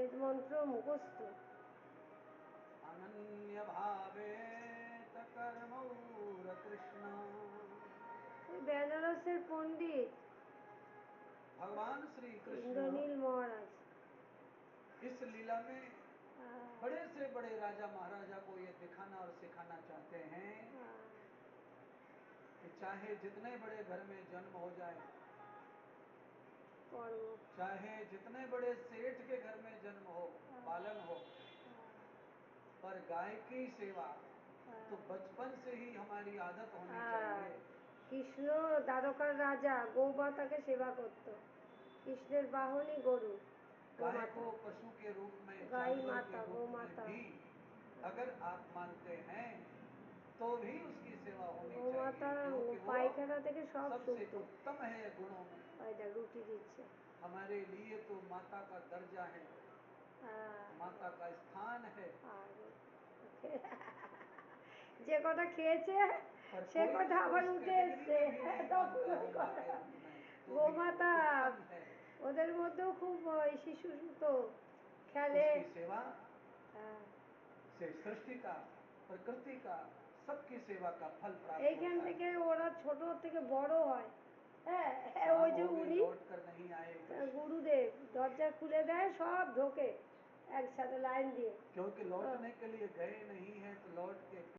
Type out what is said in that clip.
বেদ মন্ত্র মুখস্থ। अनन्य भावेत कर्मौर कृष्ण। বেনারসের পণ্ডিত भगवान श्री कृष्ण ইন্দ্রনীল মহারাজ इस लीला में बड़े से बड़े राजा महाराजा को ये दिखाना और सिखाना चाहते हैं कि चाहे जितने बड़े घर में जन्म हो जाए, चाहे जितने बड़े सेठ के घर में जन्म हो, पालन हो, पर गाय की सेवा तो बचपन से ही हमारी आदत होनी चाहिए। কৃষ্ণ দ্বারকার রাজা গৌমাতাকে সেবা করত। কৃষ্ণের বাহনই গরু, गाय को पशु के रूप में, गाय जानवर माता, के रूप में गौमाता। भी अगर आप मानते हैं तो भी उसकी सेवा होनी चाहिए, গৌমাতা क्योंकि वो পায়খানা থেকে সব सबसे শুদ্ধ। उत्तम है गुणों में। রুটি দিচ্ছে। हमारे लिए तो माता का दर्जा है, माता का स्थान है। যে কটা খেয়েছে पर সে कोई কটা उसको আবার इस উঠে कैटेगरी এসছে। में भी नहीं তখন मानता ওই हो माँ কথা। के रूप में, तो भी वो গোমাতা उत्तम है। ওদের মধ্যেও খুব শিশু তো খেলে। उसकी सेवा से सृष्टि का, प्रकृति का, सबकी सेवा का फल प्राप्त এইখান होता থেকে है। ওরা ছোট থেকে বড় হয়। হ্যাঁ, ওই शाम যে हो गई, উনি लौट कर नहीं आए कृष्ण, গুরুদেব দরজা খুলে দেয়, সব ঢোকে একসাথে লাইন দিয়ে। क्योंकि लौटने के लिए गए नहीं है तो लौट के